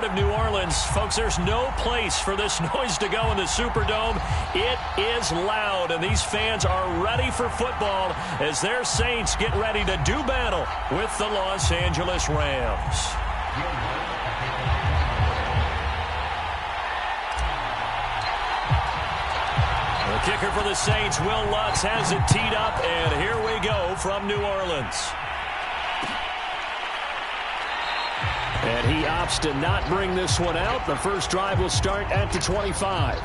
Of New Orleans, folks, there's no place for this noise to go in the Superdome. It is loud, and these fans are ready for football as their Saints get ready to do battle with the Los Angeles Rams. The kicker for the Saints, Will Lutz, has it teed up, and here we go from New Orleans. And he opts to not bring this one out. The first drive will start at the 25.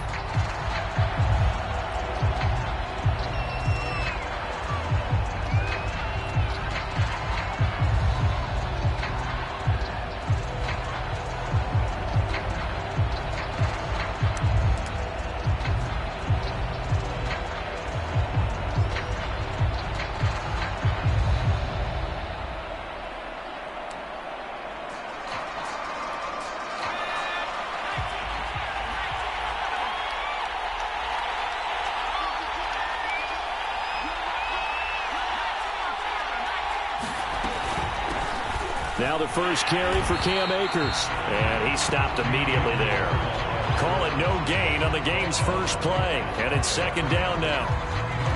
Now the first carry for Cam Akers. And he stopped immediately there. Call it no gain on the game's first play. And it's second down now.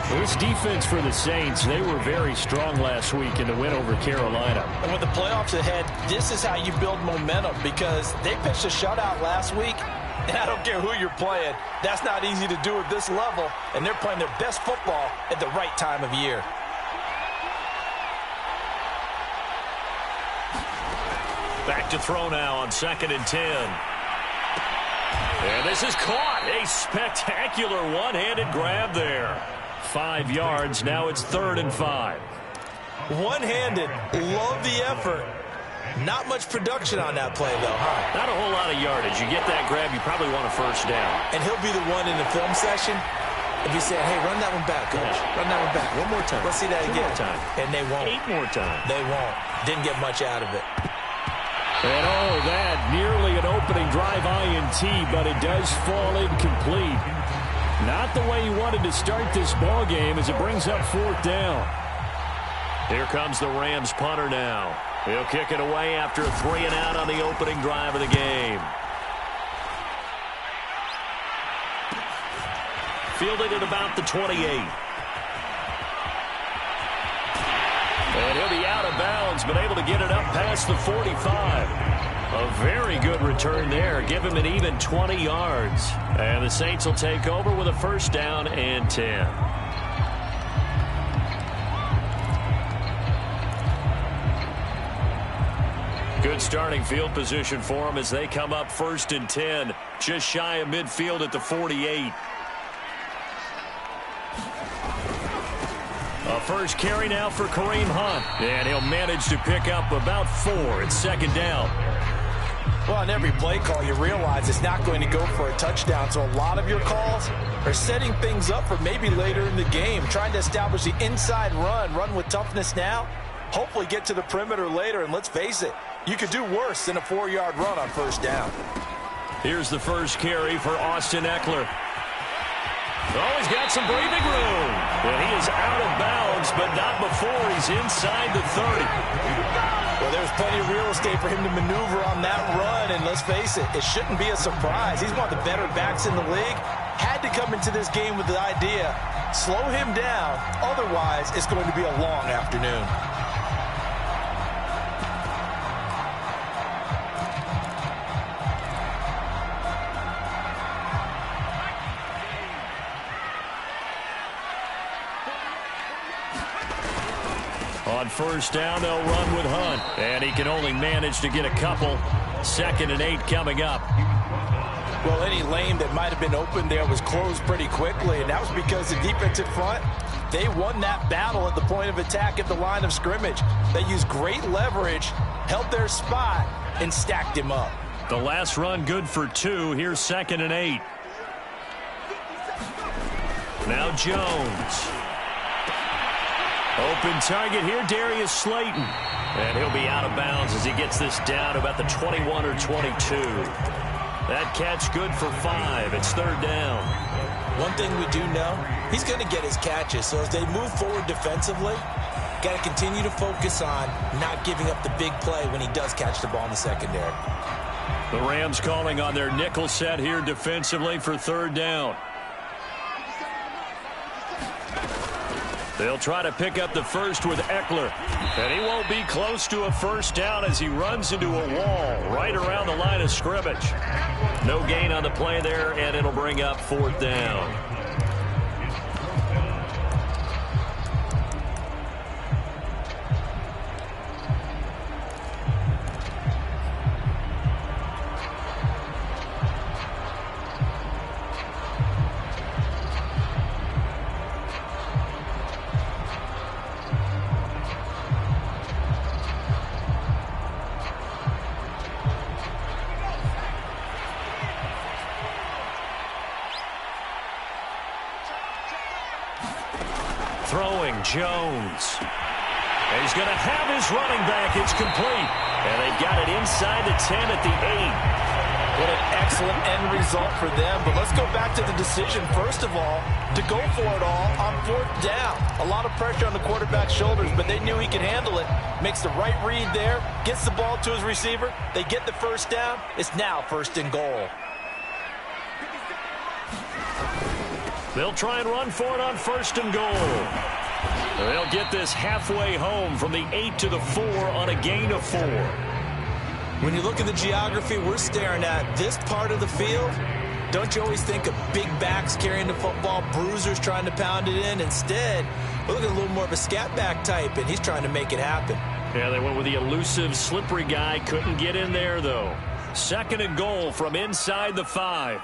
This defense for the Saints, they were very strong last week in the win over Carolina. And with the playoffs ahead, this is how you build momentum because they pitched a shutout last week. And I don't care who you're playing. That's not easy to do at this level. And they're playing their best football at the right time of year. Back to throw now on 2nd and 10. And this is caught. A spectacular one-handed grab there. 5 yards. Now it's 3rd and 5. One-handed. Love the effort. Not much production on that play, though, huh? Not a whole lot of yardage. You get that grab, you probably want a first down. And he'll be the one in the film session. If you say, hey, run that one back, coach. Yeah. Run that one back. One more time. Let's see that 2 again. more time. And they won't. 8 more times. They won't. Didn't get much out of it. And oh, that nearly an opening drive INT, but it does fall incomplete. Not the way he wanted to start this ball game as it brings up 4th down. Here comes the Rams punter now. He'll kick it away after a 3 and out on the opening drive of the game. Fielded at about the 28. And he'll be out of bounds, but able to get it up past the 45. A very good return there. Give him an even 20 yards. And the Saints will take over with a first down and 10. Good starting field position for them as they come up 1st and 10. Just shy of midfield at the 48. A first carry now for Kareem Hunt. And he'll manage to pick up about 4. It's 2nd down. Well, on every play call, you realize it's not going to go for a touchdown. So a lot of your calls are setting things up for maybe later in the game, trying to establish the inside run with toughness now, hopefully get to the perimeter later. And let's face it, you could do worse than a 4-yard run on first down. Here's the first carry for Austin Eckler. Oh, he's got some breathing room. And he is out of bounds, but not before he's inside the 30. Well, there's plenty of real estate for him to maneuver on that run. And let's face it, it shouldn't be a surprise. He's one of the better backs in the league. Had to come into this game with the idea, slow him down. Otherwise, it's going to be a long afternoon. On first down, they'll run with Hunt. And he can only manage to get a couple. 2nd and 8 coming up. Well, any lane that might have been open there was closed pretty quickly, and that was because the defensive front, they won that battle at the point of attack at the line of scrimmage. They used great leverage, held their spot, and stacked him up. The last run good for 2. Here's 2nd and 8. Now Jones. Open target here, Darius Slayton. And he'll be out of bounds as he gets this down about the 21 or 22. That catch good for 5. It's 3rd down. One thing we do know, he's going to get his catches. So as they move forward defensively, got to continue to focus on not giving up the big play when he does catch the ball in the secondary. The Rams calling on their nickel set here defensively for third down. They'll try to pick up the first with Eckler. And he won't be close to a first down as he runs into a wall right around the line of scrimmage. No gain on the play there, and it'll bring up fourth down. Throwing Jones. And he's going to have his running back. It's complete. And they've got it inside the 10 at the 8. What an excellent end result for them. But let's go back to the decision, first of all, to go for it all on fourth down. A lot of pressure on the quarterback's shoulders, but they knew he could handle it. Makes the right read there, gets the ball to his receiver. They get the first down. It's now first and goal. They'll try and run for it on first and goal. They'll get this halfway home from the 8 to the 4 on a gain of 4. When you look at the geography we're staring at, this part of the field, don't you always think of big backs carrying the football, bruisers trying to pound it in? Instead, we're looking at a little more of a scat back type, and he's trying to make it happen. Yeah, they went with the elusive, slippery guy. Couldn't get in there, though. Second and goal from inside the 5.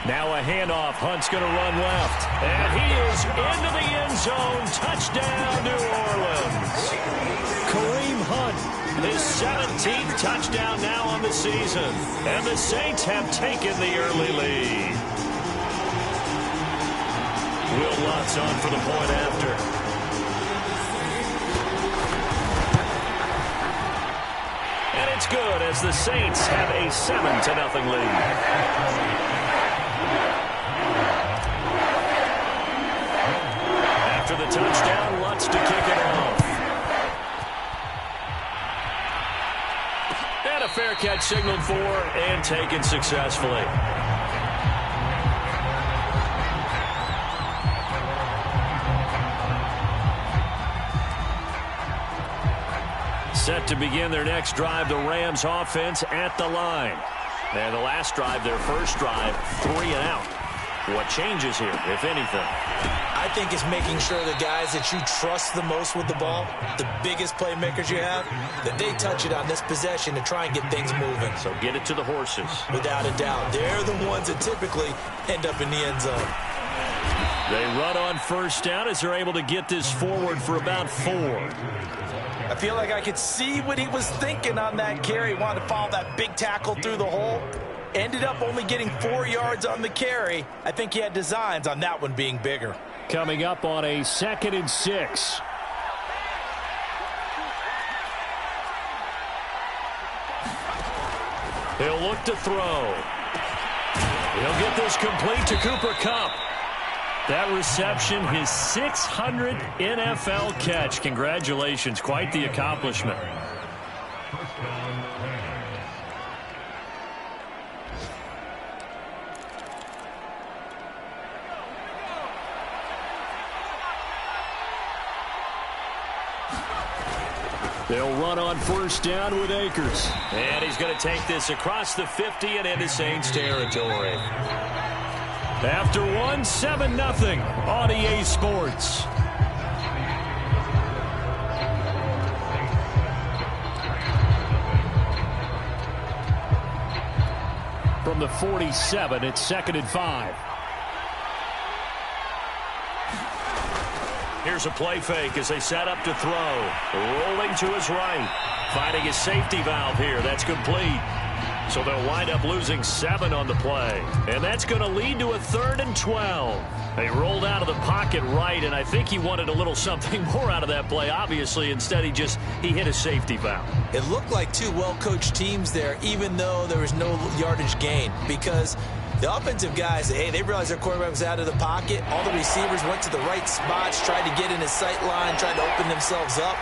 Now a handoff. Hunt's going to run left. And he is into the end zone. Touchdown, New Orleans. Kareem Hunt, his 17th touchdown now on the season. And the Saints have taken the early lead. Will Lutz on for the point after. And it's good as the Saints have a 7-0 lead. After the touchdown, Lutz to kick it off. And a fair catch signaled for and taken successfully. Set to begin their next drive, the Rams offense at the line. And the last drive, their first drive, 3 and out. What changes here, if anything? I think it's making sure the guys that you trust the most with the ball, the biggest playmakers you have, that they touch it on this possession to try and get things moving. So get it to the horses. Without a doubt. They're the ones that typically end up in the end zone. They run on first down as they're able to get this forward for about 4. I feel like I could see what he was thinking on that carry. He wanted to follow that big tackle through the hole. Ended up only getting 4 yards on the carry. I think he had designs on that one being bigger. Coming up on a 2nd and 6. He'll look to throw. He'll get this complete to Cooper Kupp. That reception, his 600th NFL catch. Congratulations, quite the accomplishment. They'll run on first down with Akers. And he's going to take this across the 50 and into Saints territory. After 7-0 on EA Sports. From the 47, it's 2nd and 5. Here's a play fake as they set up to throw. Rolling to his right. Finding his safety valve here. That's complete. So they'll wind up losing 7 on the play. And that's going to lead to a 3rd and 12. They rolled out of the pocket right, and I think he wanted a little something more out of that play. Obviously, instead he hit a safety valve. It looked like 2 well-coached teams there, even though there was no yardage gain. Because The offensive guys, hey, they realized their quarterback was out of the pocket. All the receivers went to the right spots, tried to get in his sight line, tried to open themselves up.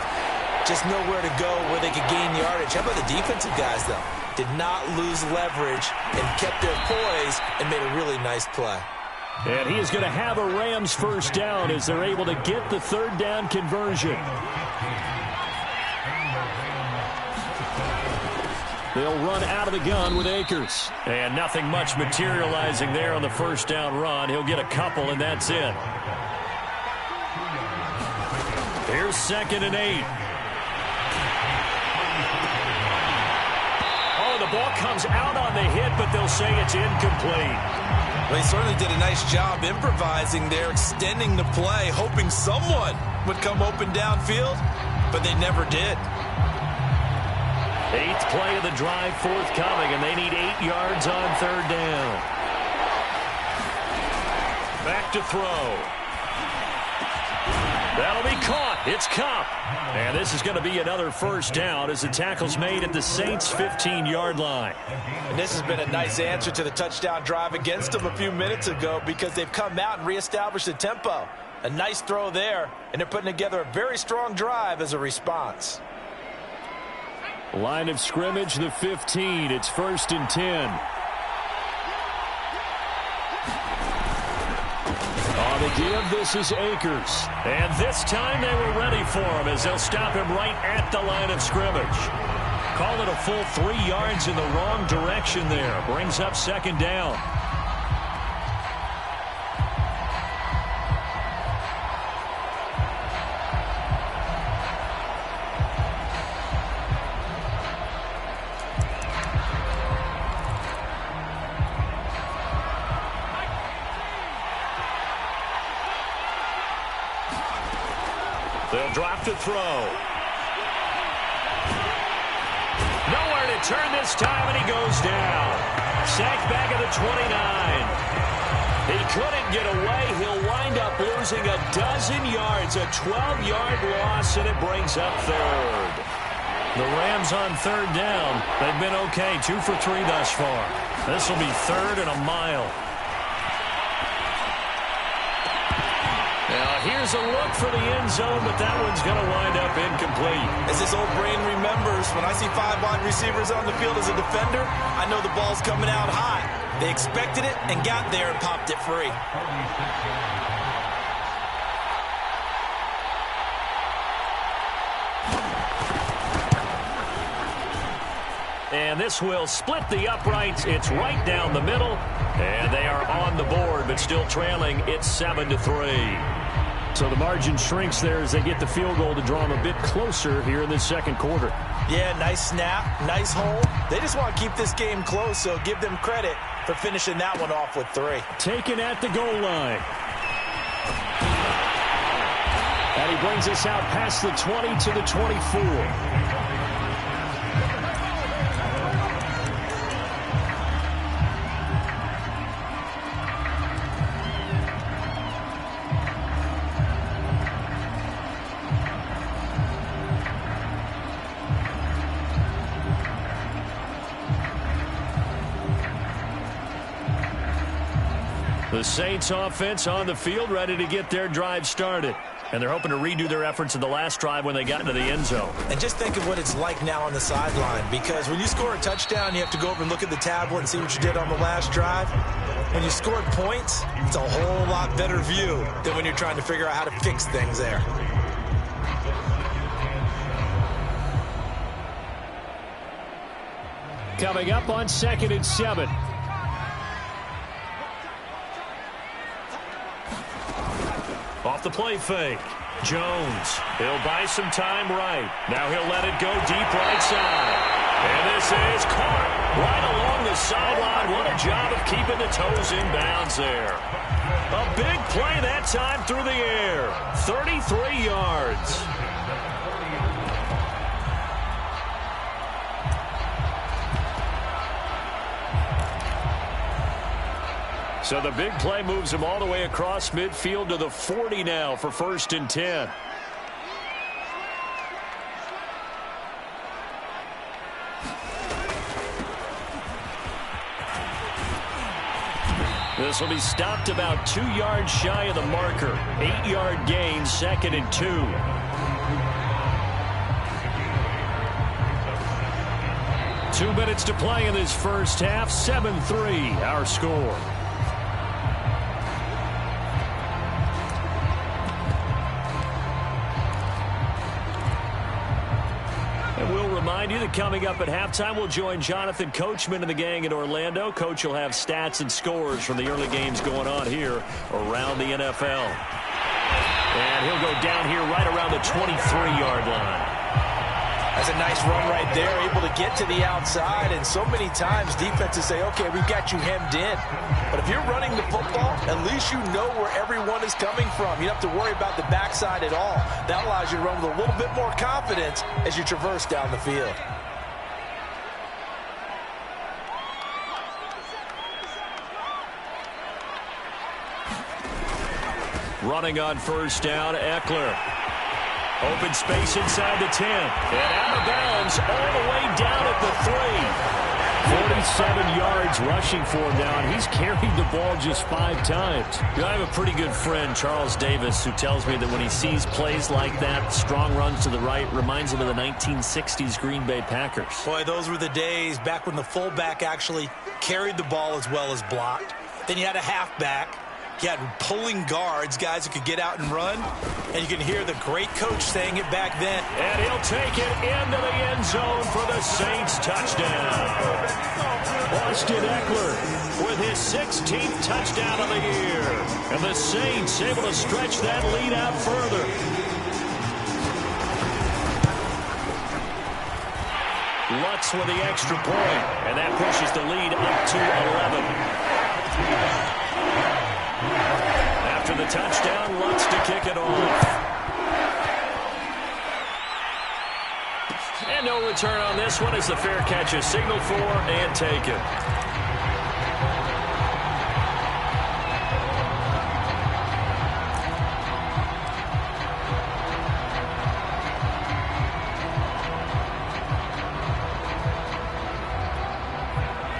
Just nowhere to go where they could gain yardage. How about the defensive guys, though? Did not lose leverage and kept their poise and made a really nice play. And he is going to have a Rams first down as they're able to get the third down conversion. They'll run out of the gun with Akers. And nothing much materializing there on the first down run. He'll get a couple, and that's it. Here's 2nd and 8. Oh, the ball comes out on the hit, but they'll say it's incomplete. Well, he certainly did a nice job improvising there, extending the play, hoping someone would come open downfield, but they never did. 8th play of the drive forthcoming, and they need 8 yards on third down. Back to throw. That'll be caught. It's Kupp. And this is going to be another first down as the tackle's made at the Saints' 15-yard line. And this has been a nice answer to the touchdown drive against them a few minutes ago because they've come out and reestablished the tempo. A nice throw there, and they're putting together a very strong drive as a response. Line of scrimmage, the 15. It's 1st and 10. On the give, this is Akers. And this time they were ready for him as they'll stop him right at the line of scrimmage. Call it a full 3 yards in the wrong direction there. Brings up 2nd down. They'll drop to throw. Nowhere to turn this time, and he goes down. Sacked back at the 29. He couldn't get away. He'll wind up losing a dozen yards, a 12-yard loss, and it brings up 3rd. The Rams on 3rd down. They've been okay, 2 for 3 thus far. This will be 3rd and a mile. Now, here's a look for the end zone, but that one's going to wind up incomplete. As this old brain remembers, when I see 5 wide receivers on the field as a defender, I know the ball's coming out high. They expected it and got there and popped it free. And this will split the uprights. It's right down the middle. And they are on the board, but still trailing. It's 7-3. So the margin shrinks there as they get the field goal to draw them a bit closer here in the second quarter. Yeah, nice snap, nice hold. They just want to keep this game close, so give them credit for finishing that one off with 3. Taken at the goal line. And he brings us out past the 20 to the 24. The Saints offense on the field ready to get their drive started. And they're hoping to redo their efforts in the last drive when they got into the end zone. And just think of what it's like now on the sideline, because when you score a touchdown, you have to go over and look at the tablet and see what you did on the last drive. When you scored points, it's a whole lot better view than when you're trying to figure out how to fix things there. Coming up on 2nd and 7. Off the play fake. Jones. He'll buy some time right. Now he'll let it go deep right side. And this is caught right along the sideline. What a job of keeping the toes in bounds there. A big play that time through the air. 33 yards. So the big play moves him all the way across midfield to the 40 now for 1st and 10. This will be stopped about 2 yards shy of the marker. 8-yard gain, 2nd and 2. Two minutes to play in this first half. 7-3, our score. And we'll remind you that coming up at halftime, we'll join Jonathan Coachman and the gang in Orlando. Coach will have stats and scores from the early games going on here around the NFL. And he'll go down here right around the 23-yard line. That's a nice run right there, able to get to the outside, and so many times defenses say, okay, we've got you hemmed in. But if you're running the football, at least you know where everyone is coming from. You don't have to worry about the backside at all. That allows you to run with a little bit more confidence as you traverse down the field. Running on first down, Eckler. Open space inside the 10. And out of bounds all the way down at the 3. 47 yards rushing for him now, and he's carried the ball just 5 times. I have a pretty good friend, Charles Davis, who tells me that when he sees plays like that, strong runs to the right, reminds him of the 1960s Green Bay Packers. Boy, those were the days back when the fullback actually carried the ball as well as blocked. Then you had a halfback. You had pulling guards, guys who could get out and run. And you can hear the great coach saying it back then. And he'll take it into the end zone for the Saints touchdown. Austin Eckler with his 16th touchdown of the year. And the Saints able to stretch that lead out further. Lutz with the extra point. And that pushes the lead up to 11. After the touchdown, Lutz to kick it off. And no return on this one as the fair catch is signaled for and taken.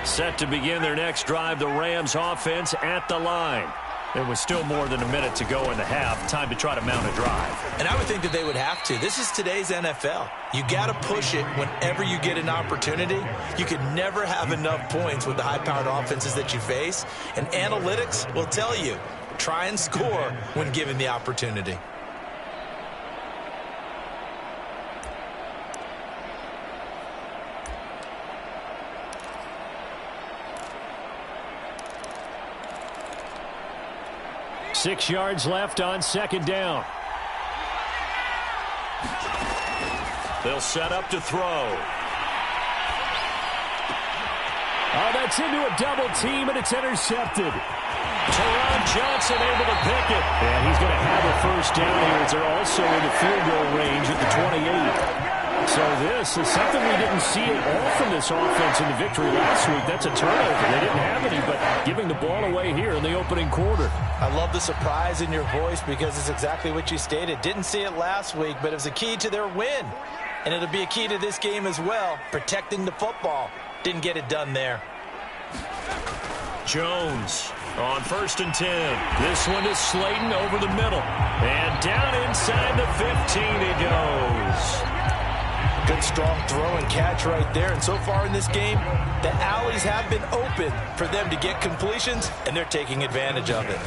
Set to begin their next drive, the Rams offense at the line. There was still more than a minute to go in the half. Time to try to mount a drive. And I would think that they would have to. This is today's NFL. You got to push it whenever you get an opportunity. You can never have enough points with the high-powered offenses that you face. And analytics will tell you, try and score when given the opportunity. Six yards left on second down. They'll set up to throw. Oh, that's into a double team, and it's intercepted. Teron Johnson able to pick it. And he's going to have a first down here as they're also in the field goal range at the 28. So this is something we didn't see at all from this offense in the victory last week. That's a turnover. They didn't have any, but giving the ball away here in the opening quarter. I love the surprise in your voice because it's exactly what you stated. Didn't see it last week, but it was a key to their win. And it'll be a key to this game as well, protecting the football. Didn't get it done there. Jones on 1st and 10. This one is Slayton over the middle. And down inside the 15 he goes. Good strong throw and catch right there. And so far in this game, the alleys have been open for them to get completions, and they're taking advantage of it.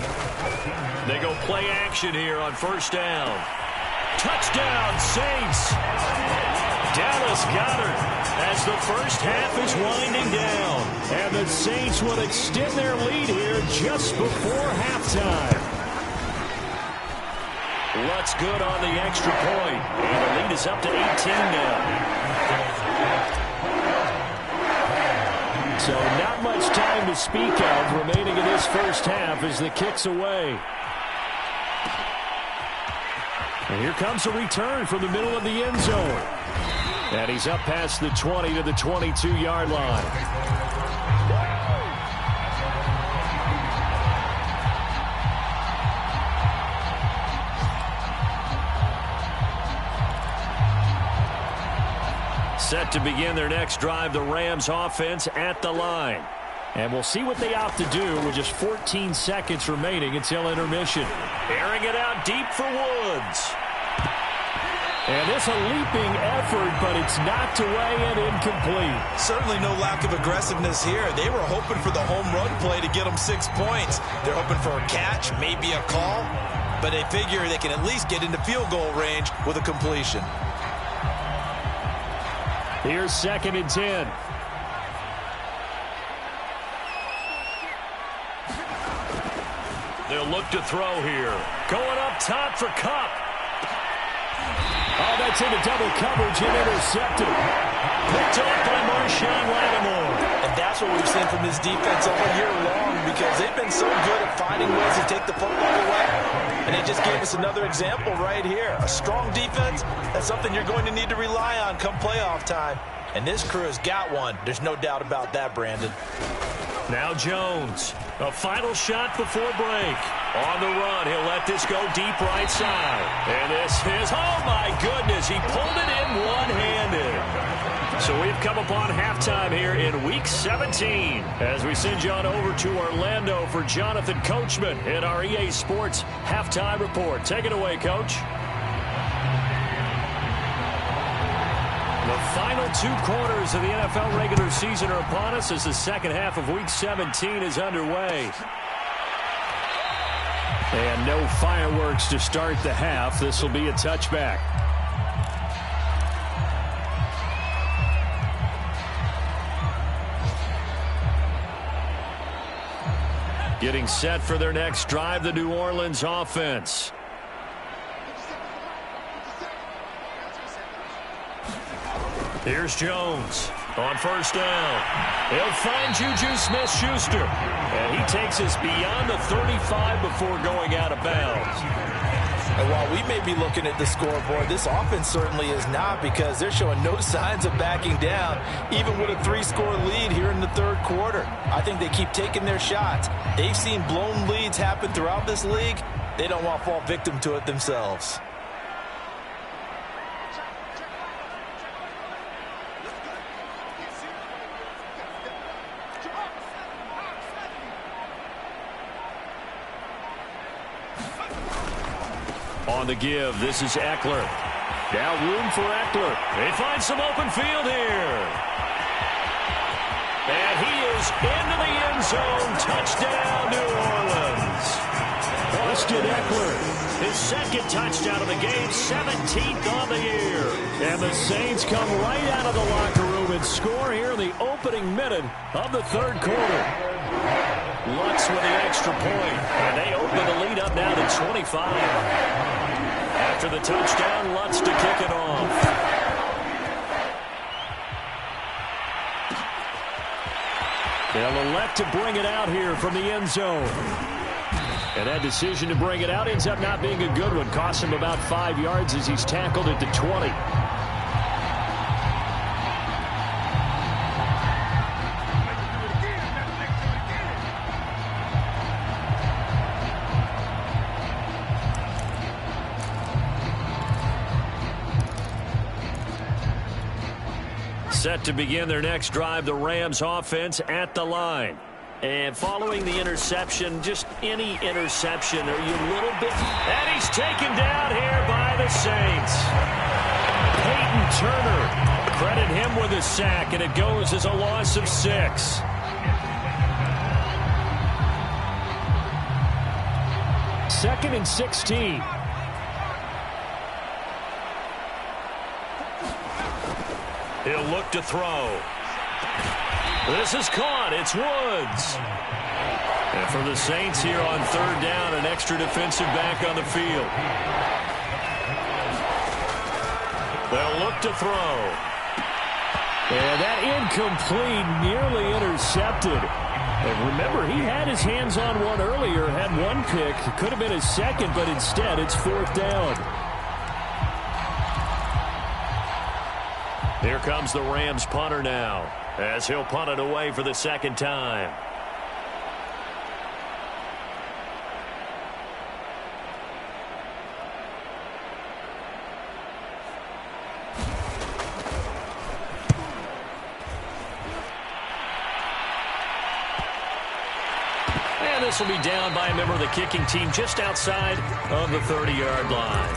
They go play action here on first down. Touchdown, Saints. Dallas Goedert as the first half is winding down. And the Saints will extend their lead here just before halftime. Lutz good on the extra point. And the lead is up to 18 now. So not much time to speak of remaining in this first half as the kick's away. And here comes a return from the middle of the end zone. And he's up past the 20 to the 22-yard line. Set to begin their next drive, the Rams offense at the line. And we'll see what they opt to do with just 14 seconds remaining until intermission. Airing it out deep for Woods. And it's a leaping effort, but it's knocked away and incomplete. Certainly no lack of aggressiveness here. They were hoping for the home run play to get them 6 points. They're hoping for a catch, maybe a call, but they figure they can at least get into field goal range with a completion. Here's 2nd and 10. They'll look to throw here. Going up top for Kupp. Oh, that's into double coverage and intercepted. Picked off by Marshawn Lattimore. And that's what we've seen from this defense all year long, because they've been so good at finding ways to take the football away. And they just gave us another example right here. A strong defense, that's something you're going to need to rely on come playoff time. And this crew has got one. There's no doubt about that, Brandon. Now Jones. A final shot before break. On the run, he'll let this go deep right side. And this is, oh my goodness, he pulled it in one-handed. So we've come upon halftime here in Week 17 as we send you on over to Orlando for Jonathan Coachman in our EA Sports Halftime Report. Take it away, Coach. The final 2 quarters of the NFL regular season are upon us as the second half of Week 17 is underway. And no fireworks to start the half. This will be a touchback. Getting set for their next drive, the New Orleans offense. Here's Jones on first down. He'll find Juju Smith-Schuster. And he takes us beyond the 35 before going out of bounds. And while we may be looking at the scoreboard, this offense certainly is not, because they're showing no signs of backing down, even with a 3-score lead here in the third quarter. I think they keep taking their shots. They've seen blown leads happen throughout this league. They don't want to fall victim to it themselves. On the give, this is Eckler. Now room for Eckler. They find some open field here. And he is into the end zone. Touchdown, New Orleans. Austin Eckler, his second touchdown of the game, 17th on the year. And the Saints come right out of the locker room and score here in the opening minute of the third quarter. Lutz with the extra point, and they open the lead up now to 25. After the touchdown, Lutz to kick it off. They'll elect to bring it out here from the end zone. And that decision to bring it out ends up not being a good one. Costs him about 5 yards as he's tackled at the 20. Set to begin their next drive, the Rams offense at the line. And following the interception, just any interception, are you a little bit... And he's taken down here by the Saints. Peyton Turner, credit him with a sack, and it goes as a loss of 6. Second and 16. He'll look to throw. This is caught. It's Woods. And for the Saints here on third down, an extra defensive back on the field. They'll look to throw. And that incomplete, nearly intercepted. And remember, he had his hands on one earlier, had one pick. It could have been his second, but instead it's fourth down. Here comes the Rams punter now, as he'll punt it away for the second time. this will be down by a member of the kicking team just outside of the 30-yard line.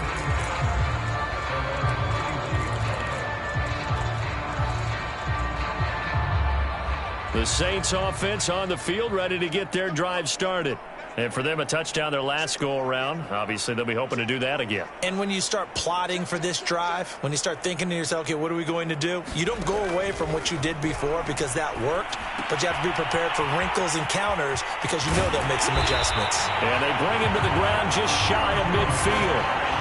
The Saints offense on the field, ready to get their drive started. And for them, a touchdown their last go-around. Obviously, they'll be hoping to do that again. And when you start plotting for this drive, when you start thinking to yourself, okay, what are we going to do? You don't go away from what you did before because that worked, but you have to be prepared for wrinkles and counters because you know they'll make some adjustments. And they bring him to the ground just shy of midfield.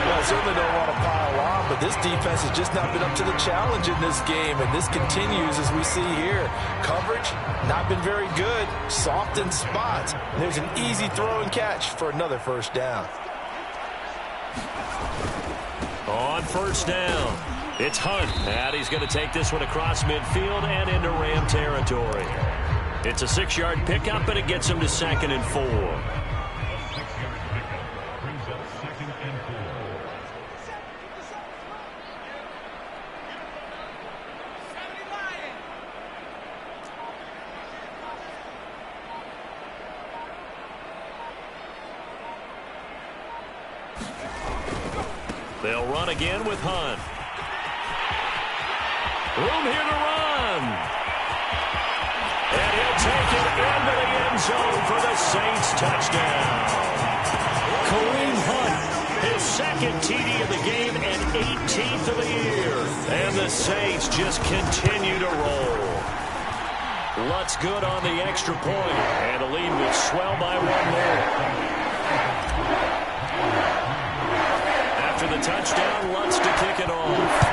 Well, I certainly don't want to pile on, but this defense has just not been up to the challenge in this game, and this continues as we see here. Coverage, not been very good, soft in spots. And there's an easy throw and catch for another first down. On first down, it's Hunt. And he's going to take this one across midfield and into Ram territory. It's a 6-yard pickup, and it gets him to 2nd and 4. They'll run again with Hunt. Room here to run. And he'll take it into the end zone for the Saints touchdown. Kareem Hunt, his 2nd TD of the game and 18th of the year. And the Saints just continue to roll. Lutz good on the extra point. And the lead will swell by 1 more. After the touchdown, Lutz to kick it off.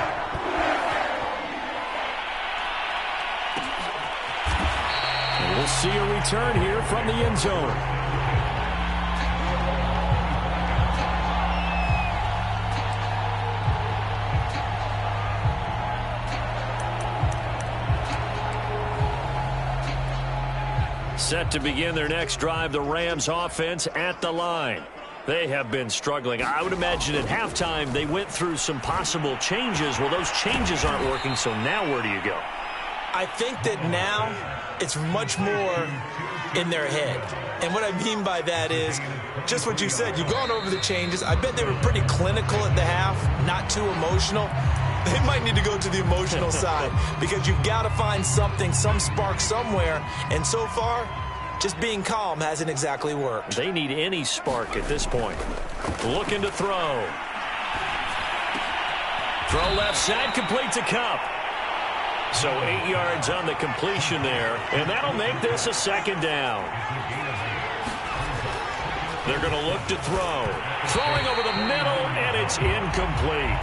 And we'll see a return here from the end zone. Set to begin their next drive, the Rams offense at the line. They have been struggling. I would imagine at halftime they went through some possible changes. Well, those changes aren't working, so now where do you go? I think that now it's much more in their head. And what I mean by that is just what you said. You've gone over the changes. I bet they were pretty clinical at the half, not too emotional. They might need to go to the emotional side because you've got to find something, some spark somewhere. And so far, just being calm hasn't exactly worked. They need any spark at this point. Looking to throw. Throw left side, complete to Kupp. So 8 yards on the completion there, and that'll make this a 2nd down. They're going to look to throw. Throwing over the middle, and it's incomplete.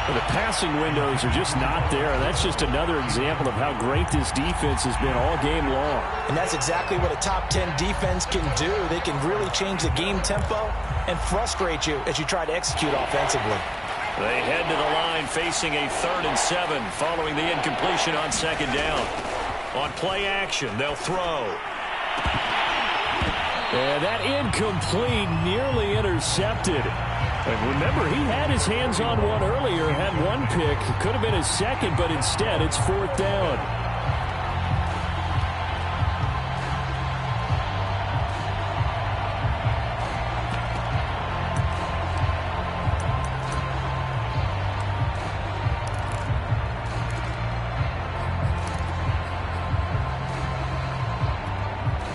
Well, the passing windows are just not there. That's just another example of how great this defense has been all game long. And that's exactly what a top 10 defense can do. They can really change the game tempo and frustrate you as you try to execute offensively. They head to the line facing a 3rd and 7 following the incompletion on 2nd down. On play action, they'll throw. And that incomplete, nearly intercepted. And remember, he had his hands on one earlier, had one pick. Could have been his 2nd, but instead it's 4th down.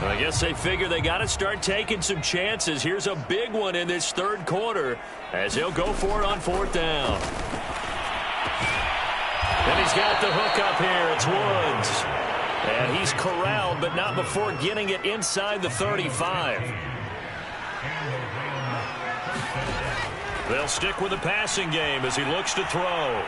I guess they figure they got to start taking some chances. Here's a big one in this 3rd quarter as he'll go for it on 4th down. And he's got the hook up here. It's Woods. And he's corralled, but not before getting it inside the 35. They'll stick with the passing game as he looks to throw.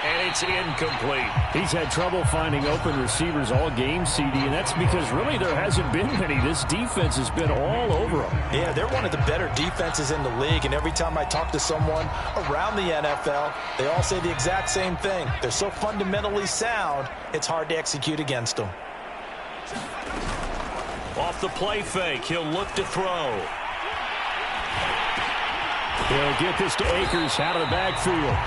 And it's incomplete. He's had trouble finding open receivers all game, CD, and that's because really there hasn't been many. This defense has been all over them. Yeah, they're one of the better defenses in the league, and every time I talk to someone around the NFL, they all say the exact same thing. They're so fundamentally sound, it's hard to execute against them. Off the play fake, he'll look to throw. He'll get this to Akers out of the backfield.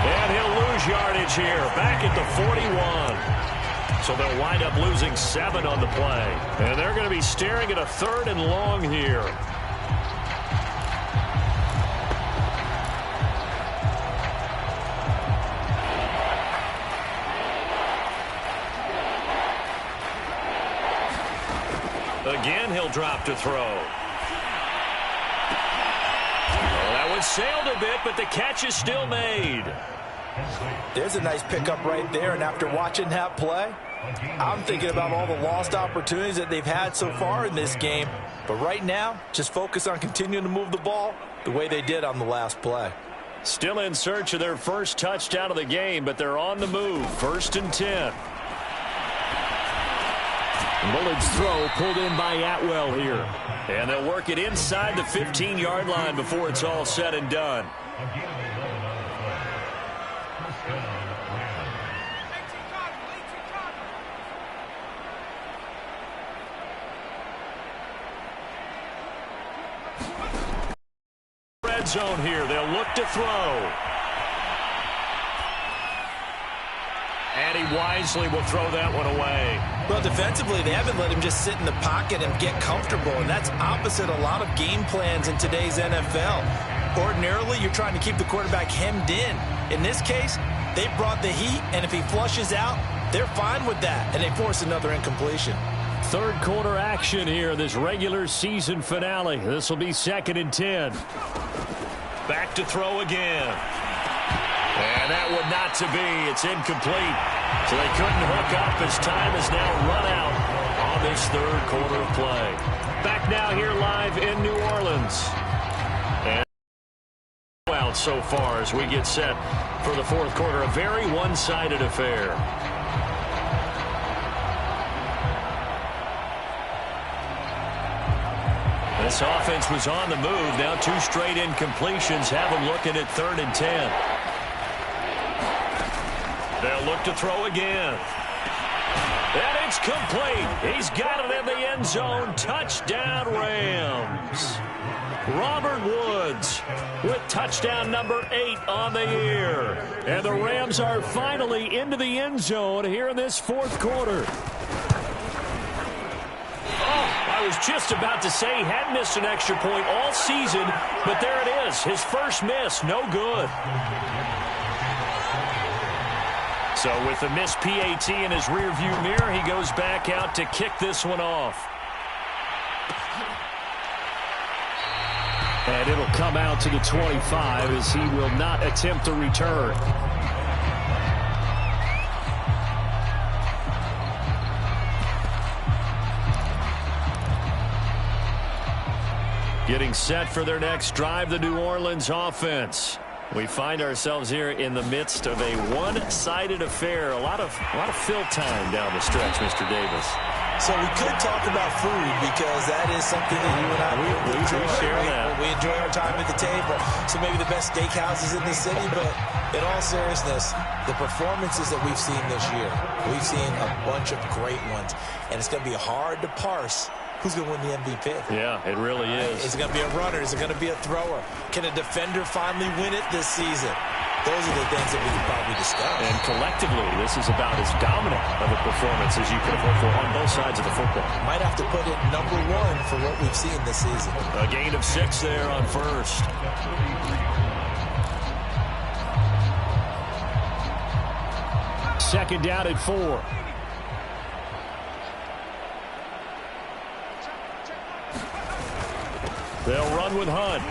And he'll lose yardage here, back at the 41. So they'll wind up losing 7 on the play. And they're going to be staring at a 3rd and long here. Again, he'll drop to throw. Oh, that one sailed a bit, but the catch is still made. There's a nice pickup right there, and after watching that play, I'm thinking about all the lost opportunities that they've had so far in this game. But right now, just focus on continuing to move the ball the way they did on the last play. Still in search of their first touchdown of the game, but they're on the move. 1st and 10. Bullard's throw pulled in by Atwell here. And they'll work it inside the 15-yard line before it's all said and done. Red zone here. They'll look to throw. And he wisely will throw that one away. Well, defensively, they haven't let him just sit in the pocket and get comfortable, and that's opposite a lot of game plans in today's NFL. Ordinarily, you're trying to keep the quarterback hemmed in. In this case, they brought the heat, and if he flushes out, they're fine with that, and they force another incompletion. 3rd quarter action here, this regular season finale. This will be 2nd and 10. Back to throw again. And that would not to be. It's incomplete. So they couldn't hook up as time has now run out on this 3rd quarter of play. Back now here live in New Orleans. And out so far as we get set for the 4th quarter. A very one-sided affair. This offense was on the move. Now 2 straight incompletions have them looking at 3rd and 10. They'll look to throw again. And it's complete. He's got it in the end zone. Touchdown, Rams. Robert Woods with touchdown number 8 on the year. And the Rams are finally into the end zone here in this 4th quarter. I was just about to say he hadn't missed an extra point all season, but there it is. His first miss, no good. So with the missed PAT in his rearview mirror, he goes back out to kick this one off. And it'll come out to the 25 as he will not attempt a return. Getting set for their next drive, the New Orleans offense. We find ourselves here in the midst of a one-sided affair. A lot of fill time down the stretch, Mr. Davis. So we could talk about food because that is something that you and I we share that. We enjoy our time at the table. So maybe the best steakhouses in the city, but in all seriousness, the performances that we've seen this year, we've seen a bunch of great ones, and it's going to be hard to parse who's going to win the MVP. Yeah, it really is. Is it going to be a runner? Is it going to be a thrower? Can a defender finally win it this season? Those are the things that we can probably discuss. And collectively, this is about as dominant of a performance as you could have hoped for on both sides of the football. Might have to put it number 1 for what we've seen this season. A gain of 6 there on first. Second down at 4. They'll run with Hunt.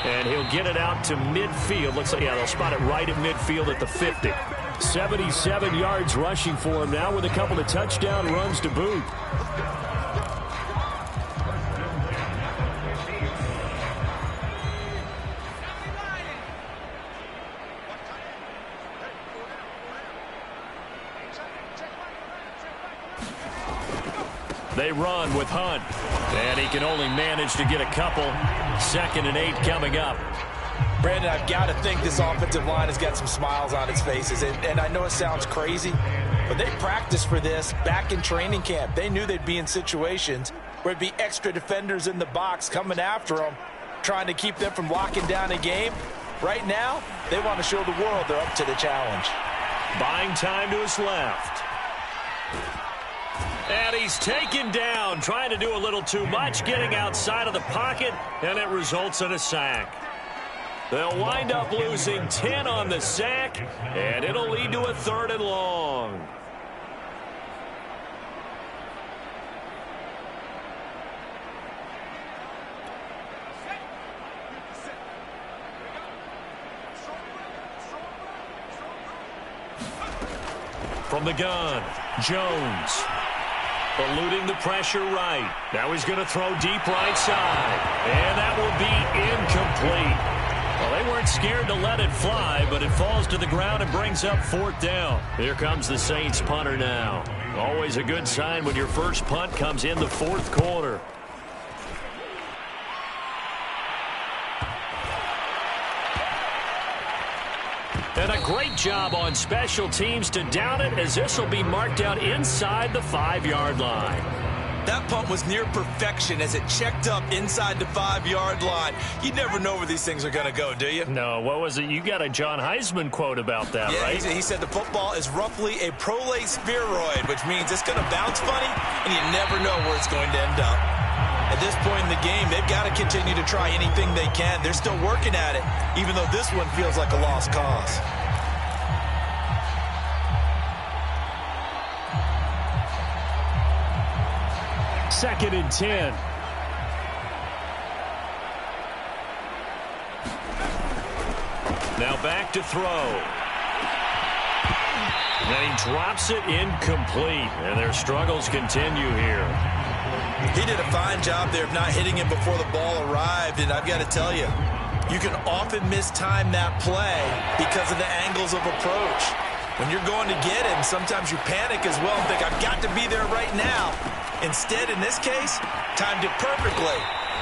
And he'll get it out to midfield. Looks like, yeah, they'll spot it right at midfield at the 50. 77 yards rushing for him now with a couple of touchdown runs to boot. They run with Hunt. And he can only manage to get a couple. 2nd and 8 coming up. Brandon, I've got to think this offensive line has got some smiles on its faces. And I know it sounds crazy, but they practiced for this back in training camp. They knew they'd be in situations where it'd be extra defenders in the box coming after them, trying to keep them from locking down a game. Right now, they want to show the world they're up to the challenge. Buying time to his left. And he's taken down, trying to do a little too much, getting outside of the pocket, and it results in a sack. They'll wind up losing 10 on the sack, and it'll lead to a 3rd and long. From the gun, Jones. Eluding the pressure right. Now he's going to throw deep right side. And that will be incomplete. Well, they weren't scared to let it fly, but it falls to the ground and brings up 4th down. Here comes the Saints punter now. Always a good sign when your first punt comes in the 4th quarter. And a great job on special teams to down it, as this will be marked out inside the 5-yard line. That punt was near perfection as it checked up inside the 5-yard line. You never know where these things are going to go, do you? No, what was it? You got a John Heisman quote about that, yeah, right? He said the football is roughly a prolate spheroid, which means it's going to bounce funny, and you never know where it's going to end up. At this point in the game, they've got to continue to try anything they can. They're still working at it, even though this one feels like a lost cause. Second and 10. Now back to throw. And he drops it incomplete. And their struggles continue here. He did a fine job there of not hitting him before the ball arrived. And I've got to tell you, you can often mistime that play because of the angles of approach. When you're going to get him, sometimes you panic as well and think, I've got to be there right now. Instead, in this case, timed it perfectly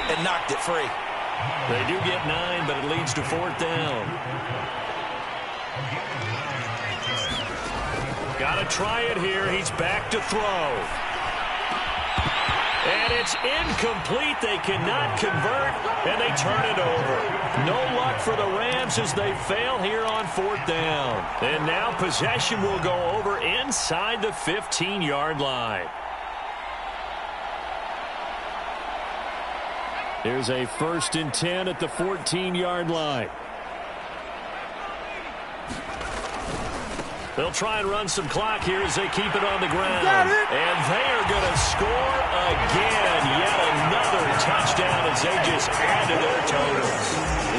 and knocked it free. They do get 9, but it leads to 4th down. Got to try it here. He's back to throw. And it's incomplete. They cannot convert, and they turn it over. No luck for the Rams as they fail here on 4th down. And now possession will go over inside the 15-yard line. Here's a 1st and 10 at the 14-yard line. They'll try and run some clock here as they keep it on the ground. And they are going to score again. Yet another touchdown as they just add to their totals.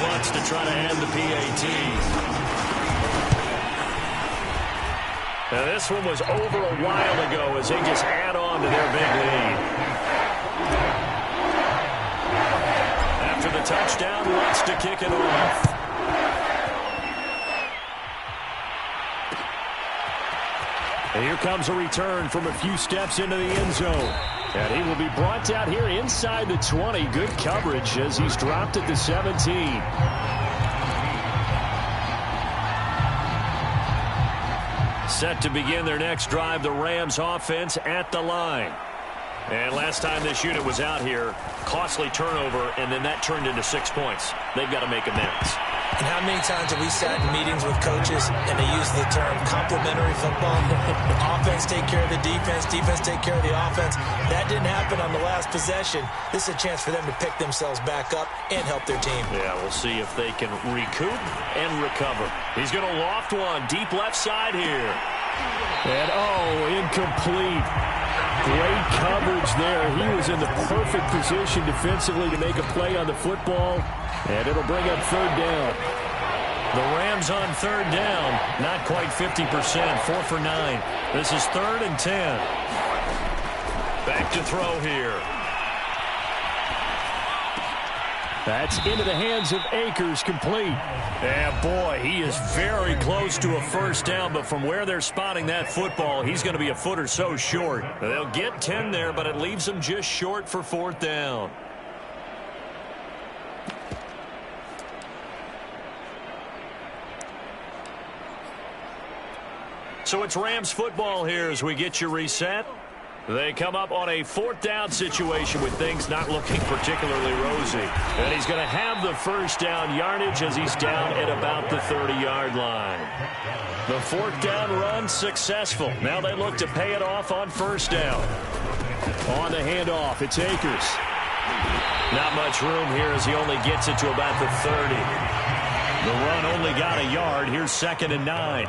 Wants to try to end the PAT. Now this one was over a while ago as they just add on to their big lead. After the touchdown, wants to kick it off. And here comes a return from a few steps into the end zone. And he will be brought out here inside the 20. Good coverage as he's dropped at the 17. Set to begin their next drive, the Rams offense at the line. And last time this unit was out here, costly turnover, and then that turned into 6 points. They've got to make amends. And how many times have we sat in meetings with coaches and they use the term complementary football? Offense take care of the defense, defense take care of the offense. That didn't happen on the last possession. This is a chance for them to pick themselves back up and help their team. Yeah, we'll see if they can recoup and recover. He's going to loft one deep left side here. And, incomplete. Great coverage there. He was in the perfect position defensively to make a play on the football, and it'll bring up 3rd down. The Rams on 3rd down, not quite 50%, 4 for 9. This is 3rd and 10. Back to throw here. That's into the hands of Akers, complete. And boy, he is very close to a 1st down, but from where they're spotting that football, he's going to be a foot or so short. They'll get 10 there, but it leaves them just short for 4th down. So it's Rams football here as we get you reset. They come up on a 4th down situation with things not looking particularly rosy. And he's going to have the first down yardage as he's down at about the 30-yard line. The 4th down run successful. Now they look to pay it off on 1st down. On the handoff, it's Akers. Not much room here as he only gets it to about the 30. The run only got a yard. Here's 2nd and 9.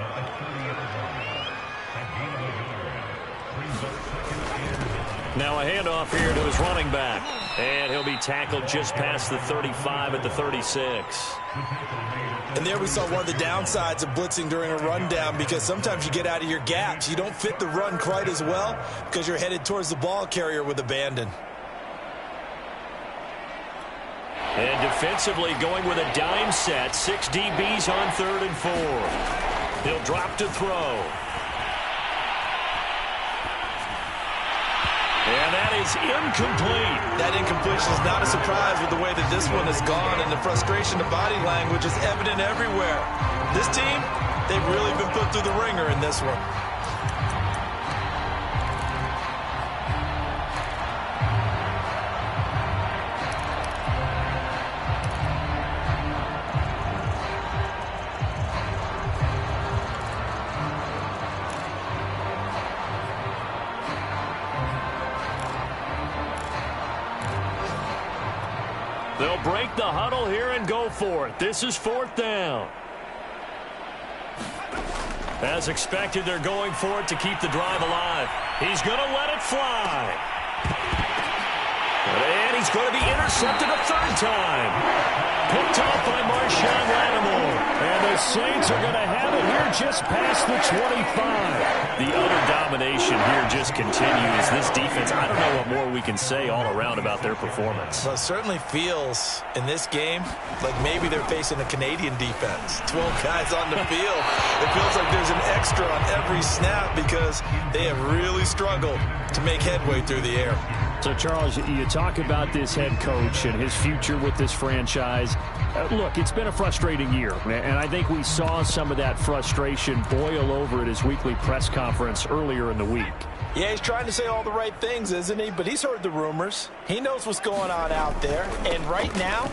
Now a handoff here to his running back. And he'll be tackled just past the 35 at the 36. And there we saw one of the downsides of blitzing during a rundown, because sometimes you get out of your gaps. You don't fit the run quite as well because you're headed towards the ball carrier with abandon. And defensively going with a dime set. 6 DBs on 3rd and 4. He'll drop to throw. And that is incomplete. That incompletion is not a surprise with the way that this one has gone, and the frustration, the body language is evident everywhere. This team, they've really been put through the ringer in this one. They'll break the huddle here and go for it. This is 4th down. As expected, they're going for it to keep the drive alive. He's going to let it fly. And he's going to be intercepted a 3rd time. Picked off by Marshawn Lattimore. And the Saints are going to have it here just past the 25. The utter domination here just continues. This defense, I don't know what more we can say all around about their performance. Well, it certainly feels in this game like maybe they're facing a Canadian defense. 12 guys on the field. It feels like there's an extra on every snap because they have really struggled to make headway through the air. So, Charles, you talk about this head coach and his future with this franchise. Look, it's been a frustrating year, and I think we saw some of that frustration boil over at his weekly press conference earlier in the week. Yeah, he's trying to say all the right things, isn't he? But he's heard the rumors. He knows what's going on out there. And right now,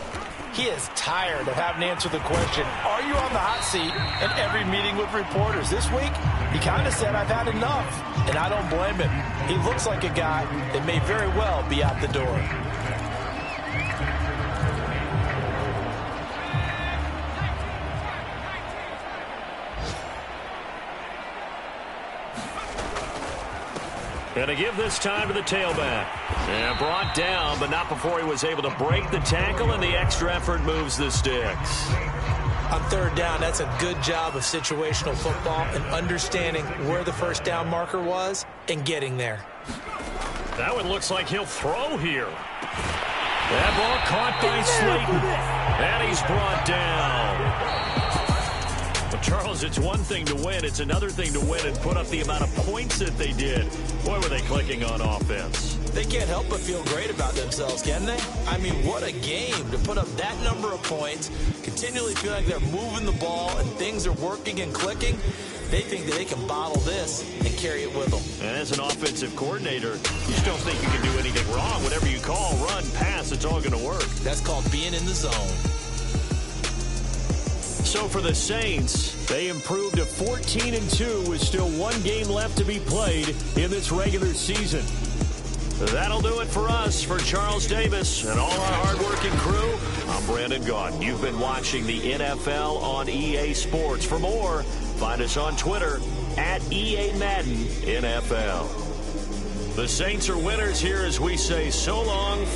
he is tired of having to answer the question, are you on the hot seat in every meeting with reporters? This week, he kind of said, I've had enough. And I don't blame him. He looks like a guy that may very well be out the door. Going to give this time to the tailback. And brought down, but not before he was able to break the tackle, and the extra effort moves the sticks. On 3rd down, that's a good job of situational football and understanding where the 1st down marker was and getting there. That one looks like he'll throw here. That ball caught by Slayton. And he's brought down. Well, Charles, it's one thing to win. It's another thing to win and put up the amount of points that they did. Boy, were they clicking on offense. They can't help but feel great about themselves, can they? I mean, what a game to put up that number of points, continually feel like they're moving the ball and things are working and clicking. They think that they can bottle this and carry it with them. And as an offensive coordinator, you just don't think you can do anything wrong. Whatever you call, run, pass, it's all going to work. That's called being in the zone. So for the Saints, they improved to 14-2 with still one game left to be played in this regular season. That'll do it for us. For Charles Davis and all our hardworking crew, I'm Brandon Gaudin. You've been watching the NFL on EA Sports. For more, find us on Twitter at EA Madden NFL. The Saints are winners here as we say so long.